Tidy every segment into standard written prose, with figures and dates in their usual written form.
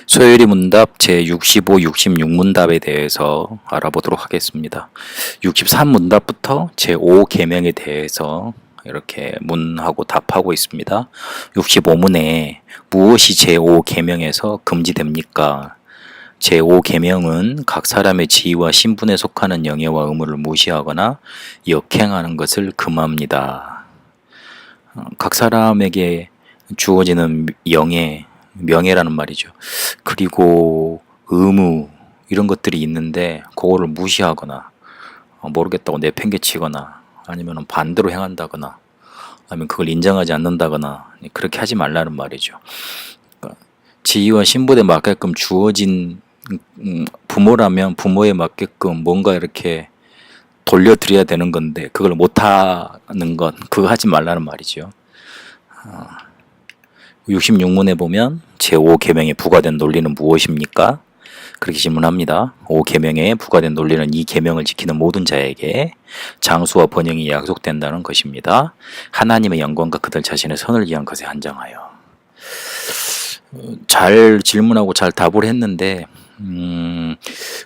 소요리 문답 제65, 66문답에 대해서 알아보도록 하겠습니다. 63문답부터 제5계명에 대해서 이렇게 문하고 답하고 있습니다. 65문에 무엇이 제5계명에서 금지됩니까? 제5계명은 각 사람의 지위와 신분에 속하는 영예와 의무를 무시하거나 역행하는 것을 금합니다. 각 사람에게 주어지는 명예라는 말이죠. 그리고 의무 이런 것들이 있는데 그거를 무시하거나 모르겠다고 내팽개치거나 아니면 반대로 행한다거나 아니면 그걸 인정하지 않는다거나 그렇게 하지 말라는 말이죠. 그러니까 지위와 신분에 맞게끔 주어진 부모라면 부모에 맞게끔 뭔가 이렇게 돌려드려야 되는 건데 그걸 못하는 건 그거 하지 말라는 말이죠. 66문에 보면 제5계명에 부과된 논리는 무엇입니까? 그렇게 질문합니다. 5계명에 부과된 논리는 이 계명을 지키는 모든 자에게 장수와 번영이 약속된다는 것입니다. 하나님의 영광과 그들 자신의 선을 위한 것에 한정하여. 잘 질문하고 잘 답을 했는데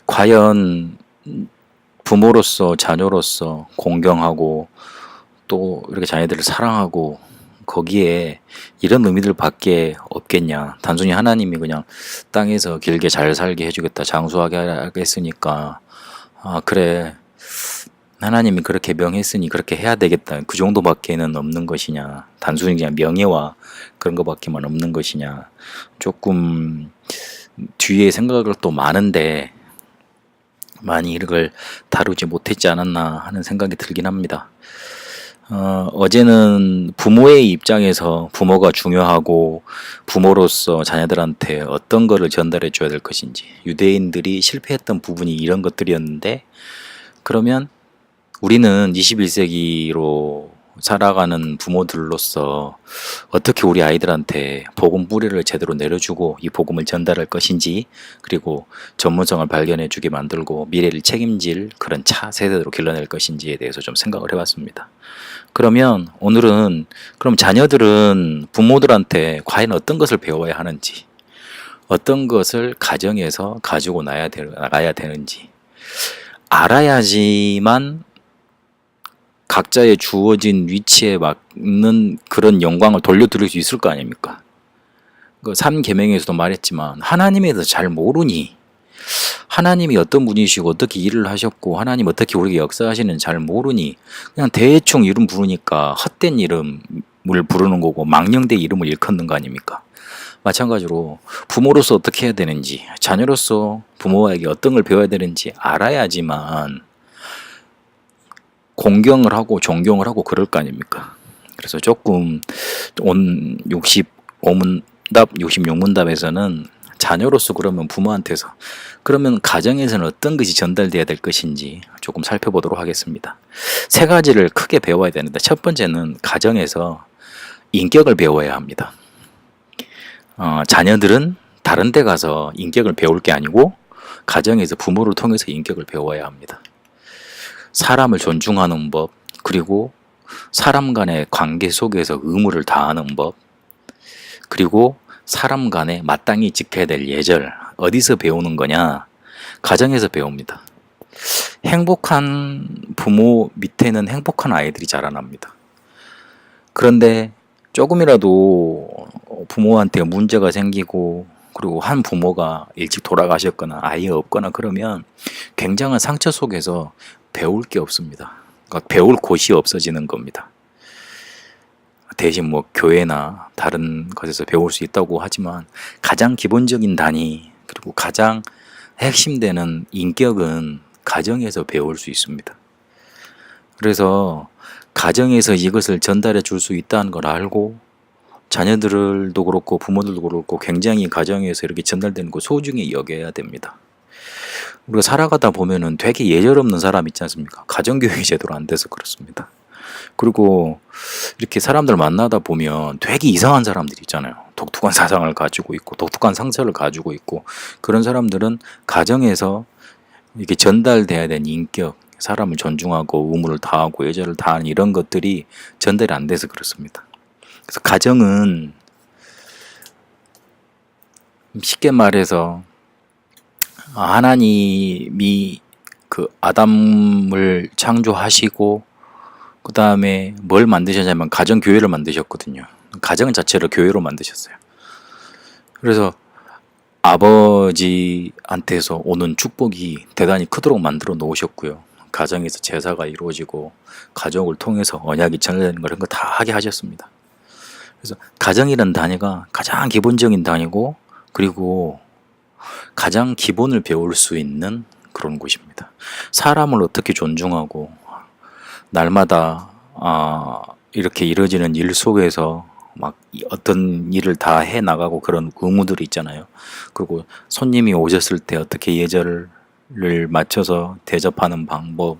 과연 부모로서 자녀로서 공경하고 또 이렇게 자녀들을 사랑하고 거기에 이런 의미들밖에 없겠냐. 단순히 하나님이 그냥 땅에서 길게 잘 살게 해주겠다, 장수하게 하겠으니까 그래 하나님이 그렇게 명했으니 그렇게 해야 되겠다, 그 정도밖에는 없는 것이냐. 단순히 그냥 명예와 그런 것밖에만 없는 것이냐. 조금 뒤에 생각을 또 많은데 많이 이걸 다루지 못했지 않았나 하는 생각이 들긴 합니다. 어제는 부모의 입장에서 부모가 중요하고 부모로서 자녀들한테 어떤 거를 전달해 줘야 될 것인지, 유대인들이 실패했던 부분이 이런 것들이었는데, 그러면 우리는 21세기로 살아가는 부모들로서 어떻게 우리 아이들한테 복음 뿌리를 제대로 내려주고 이 복음을 전달할 것인지, 그리고 전문성을 발견해 주게 만들고 미래를 책임질 그런 차 세대로 길러낼 것인지에 대해서 좀 생각을 해봤습니다. 그러면 오늘은 그럼 자녀들은 부모들한테 과연 어떤 것을 배워야 하는지, 어떤 것을 가정에서 가지고 나가야 되는지 알아야지만 각자의 주어진 위치에 맞는 그런 영광을 돌려드릴 수 있을 거 아닙니까? 그 3계명에서도 말했지만 하나님에 대해서 잘 모르니, 하나님이 어떤 분이시고 어떻게 일을 하셨고 하나님 어떻게 우리에게 역사하시는지 잘 모르니 그냥 대충 이름 부르니까 헛된 이름을 부르는 거고 망령된 이름을 일컫는 거 아닙니까? 마찬가지로 부모로서 어떻게 해야 되는지, 자녀로서 부모에게 어떤 걸 배워야 되는지 알아야지만 공경을 하고 존경을 하고 그럴 거 아닙니까? 그래서 조금 온 65문답, 66문답에서는 자녀로서 그러면 부모한테서, 그러면 가정에서는 어떤 것이 전달돼야 될 것인지 조금 살펴보도록 하겠습니다. 세 가지를 크게 배워야 되는데, 첫 번째는 가정에서 인격을 배워야 합니다. 자녀들은 다른 데 가서 인격을 배울 게 아니고 가정에서 부모를 통해서 인격을 배워야 합니다. 사람을 존중하는 법, 그리고 사람 간의 관계 속에서 의무를 다하는 법, 그리고 사람 간에 마땅히 지켜야 될 예절, 어디서 배우는 거냐? 가정에서 배웁니다. 행복한 부모 밑에는 행복한 아이들이 자라납니다. 그런데 조금이라도 부모한테 문제가 생기고, 그리고 한 부모가 일찍 돌아가셨거나 아예 없거나 그러면 굉장한 상처 속에서 배울 게 없습니다. 그러니까 배울 곳이 없어지는 겁니다. 대신 뭐 교회나 다른 것에서 배울 수 있다고 하지만 가장 기본적인 단위, 그리고 가장 핵심되는 인격은 가정에서 배울 수 있습니다. 그래서 가정에서 이것을 전달해 줄 수 있다는 걸 알고 자녀들도 그렇고 부모들도 그렇고 굉장히 가정에서 이렇게 전달되는 거 소중히 여겨야 됩니다. 우리가 살아가다 보면은 되게 예절 없는 사람 있지 않습니까? 가정교육이 제대로 안 돼서 그렇습니다. 그리고 이렇게 사람들 만나다 보면 되게 이상한 사람들이 있잖아요. 독특한 사상을 가지고 있고 독특한 상처를 가지고 있고, 그런 사람들은 가정에서 이렇게 전달돼야 되는 인격, 사람을 존중하고 의무를 다하고 예절을 다하는 이런 것들이 전달이 안 돼서 그렇습니다. 그래서 가정은 쉽게 말해서 하나님이 그 아담을 창조하시고 그 다음에 뭘 만드셨냐면 가정교회를 만드셨거든요. 가정 자체를 교회로 만드셨어요. 그래서 아버지한테서 오는 축복이 대단히 크도록 만들어 놓으셨고요. 가정에서 제사가 이루어지고 가족을 통해서 언약이 전해지는 그런 거 다 하게 하셨습니다. 그래서 가정이라는 단위가 가장 기본적인 단위고, 그리고 가장 기본을 배울 수 있는 그런 곳입니다. 사람을 어떻게 존중하고 날마다 이렇게 이루어지는 일 속에서 막 어떤 일을 다 해 나가고 그런 의무들이 있잖아요. 그리고 손님이 오셨을 때 어떻게 예절을 맞춰서 대접하는 방법,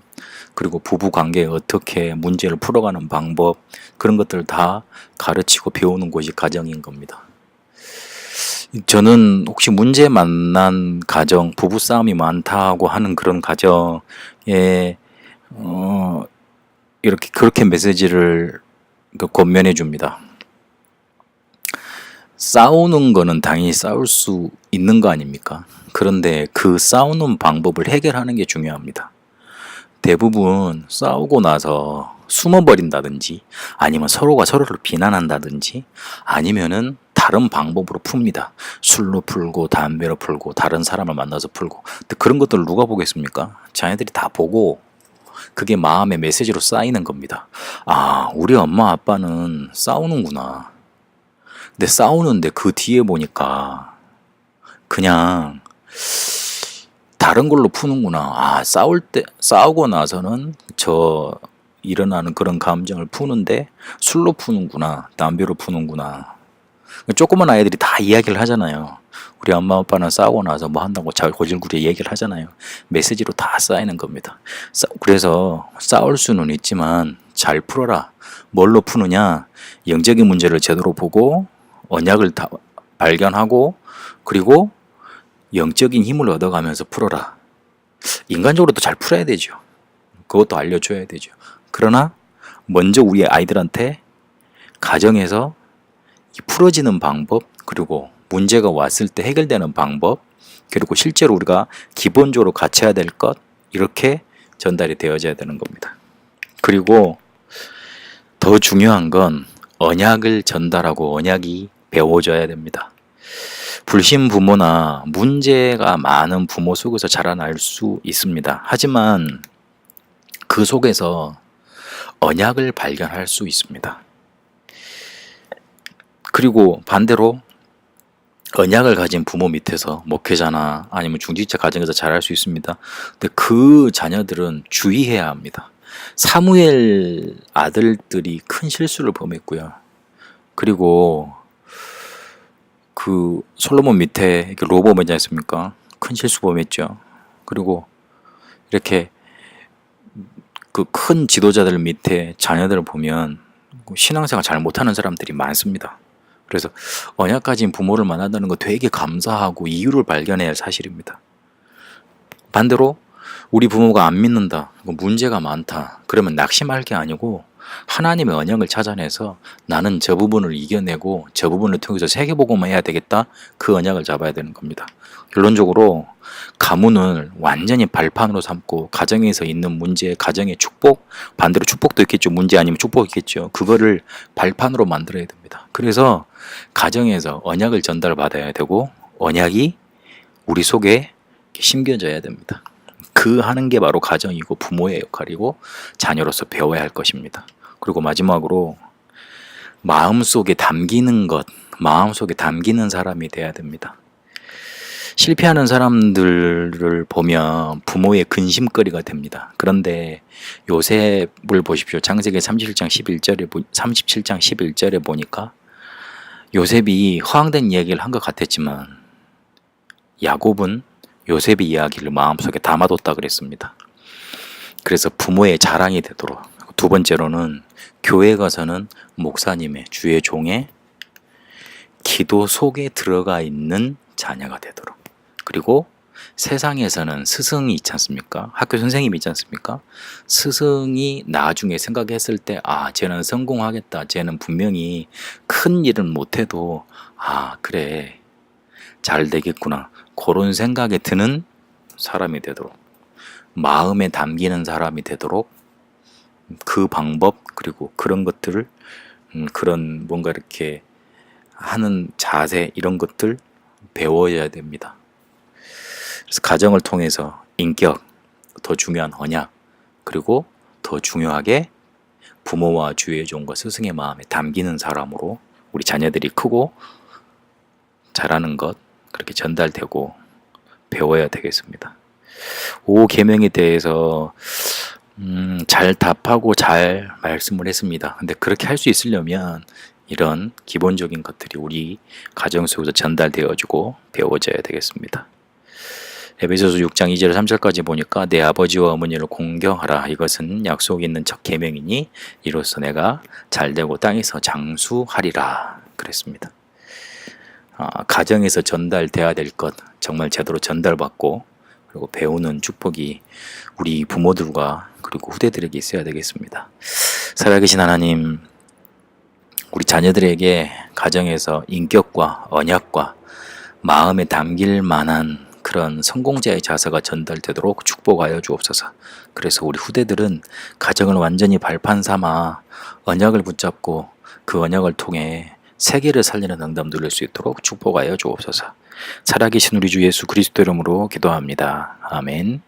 그리고 부부 관계에 어떻게 문제를 풀어가는 방법, 그런 것들을 다 가르치고 배우는 곳이 가정인 겁니다. 저는 혹시 문제 만난 가정, 부부 싸움이 많다고 하는 그런 가정에 이렇게 그렇게 메시지를 권면해 줍니다. 싸우는 거는 당연히 싸울 수 있는 거 아닙니까? 그런데 그 싸우는 방법을 해결하는 게 중요합니다. 대부분 싸우고 나서 숨어버린다든지, 아니면 서로가 서로를 비난한다든지, 아니면은 다른 방법으로 풉니다. 술로 풀고, 담배로 풀고, 다른 사람을 만나서 풀고. 근데 그런 것들을 누가 보겠습니까? 자녀들이 다 보고 그게 마음의 메시지로 쌓이는 겁니다. 아, 우리 엄마 아빠는 싸우는구나. 근데 싸우는데 그 뒤에 보니까 그냥 다른 걸로 푸는구나. 아, 싸우고 나서는 일어나는 그런 감정을 푸는데 술로 푸는구나. 담배로 푸는구나. 조그만 아이들이 다 이야기를 하잖아요. 우리 엄마 아빠는 싸우고 나서 뭐 한다고 잘 고질구리 얘기를 하잖아요. 메시지로 다 쌓이는 겁니다. 그래서 싸울 수는 있지만 잘 풀어라. 뭘로 푸느냐? 영적인 문제를 제대로 보고 언약을 다 발견하고, 그리고 영적인 힘을 얻어가면서 풀어라. 인간적으로도 잘 풀어야 되죠. 그것도 알려줘야 되죠. 그러나 먼저 우리 아이들한테 가정에서 풀어지는 방법, 그리고 문제가 왔을 때 해결되는 방법, 그리고 실제로 우리가 기본적으로 갖춰야 될 것, 이렇게 전달이 되어져야 되는 겁니다. 그리고 더 중요한 건 언약을 전달하고 언약이 배워져야 됩니다. 불신 부모나 문제가 많은 부모 속에서 자라날 수 있습니다. 하지만 그 속에서 언약을 발견할 수 있습니다. 그리고 반대로 언약을 가진 부모 밑에서 목회자나 아니면 중직자 가정에서 자랄 수 있습니다. 근데 그 자녀들은 주의해야 합니다. 사무엘 아들들이 큰 실수를 범했고요. 그리고 그 솔로몬 밑에 로보암 있지 않습니까? 큰 실수 범했죠. 그리고 이렇게 그 큰 지도자들 밑에 자녀들을 보면 신앙생활 잘 못하는 사람들이 많습니다. 그래서 언약 가진 부모를 만난다는 거 되게 감사하고 이유를 발견해야 할 사실입니다. 반대로 우리 부모가 안 믿는다, 문제가 많다, 그러면 낙심할 게 아니고 하나님의 언약을 찾아내서 나는 저 부분을 이겨내고 저 부분을 통해서 세계복음을 해야 되겠다, 그 언약을 잡아야 되는 겁니다. 결론적으로 가문을 완전히 발판으로 삼고 가정에서 있는 문제, 가정의 축복, 반대로 축복도 있겠죠. 문제 아니면 축복이 있겠죠. 그거를 발판으로 만들어야 됩니다. 그래서 가정에서 언약을 전달받아야 되고 언약이 우리 속에 심겨져야 됩니다. 그 하는 게 바로 가정이고 부모의 역할이고 자녀로서 배워야 할 것입니다. 그리고 마지막으로 마음속에 담기는 것, 마음속에 담기는 사람이 돼야 됩니다. 실패하는 사람들을 보면 부모의 근심거리가 됩니다. 그런데 요셉을 보십시오. 창세기 37장 11절에 보니까 요셉이 허황된 이야기를 한 것 같았지만 야곱은 요셉의 이야기를 마음속에 담아뒀다 그랬습니다. 그래서 부모의 자랑이 되도록. 두 번째로는 교회 가서는 목사님의, 주의 종의 기도 속에 들어가 있는 자녀가 되도록. 그리고 세상에서는 스승이 있지 않습니까? 학교 선생님이 있지 않습니까? 스승이 나중에 생각했을 때 쟤는 성공하겠다, 쟤는 분명히 큰 일은 못해도 그래, 잘 되겠구나, 그런 생각이 드는 사람이 되도록, 마음에 담기는 사람이 되도록 그 방법, 그리고 그런 것들을 그런 뭔가 이렇게 하는 자세, 이런 것들 배워야 됩니다. 그래서 가정을 통해서 인격, 더 중요한 언약, 그리고 더 중요하게 부모와 주위의 종과 스승의 마음에 담기는 사람으로 우리 자녀들이 크고 잘하는 것, 그렇게 전달되고 배워야 되겠습니다. 5계명에 대해서 잘 답하고 잘 말씀을 했습니다. 근데 그렇게 할 수 있으려면 이런 기본적인 것들이 우리 가정 속에서 전달되어지고 배워져야 되겠습니다. 에베소서 6장 2절 3절까지 보니까 내 아버지와 어머니를 공경하라. 이것은 약속 있는 첫 계명이니 이로써 내가 잘되고 땅에서 장수하리라. 그랬습니다. 가정에서 전달돼야 될 것 정말 제대로 전달받고 그리고 배우는 축복이 우리 부모들과 그리고 후대들에게 있어야 되겠습니다. 살아계신 하나님, 우리 자녀들에게 가정에서 인격과 언약과 마음에 담길 만한 그런 성공자의 자세가 전달되도록 축복하여 주옵소서. 그래서 우리 후대들은 가정을 완전히 발판 삼아 언약을 붙잡고 그 언약을 통해 세계를 살리는 응답 누릴 수 있도록 축복하여 주옵소서. 살아계신 우리 주 예수 그리스도 이름으로 기도합니다. 아멘.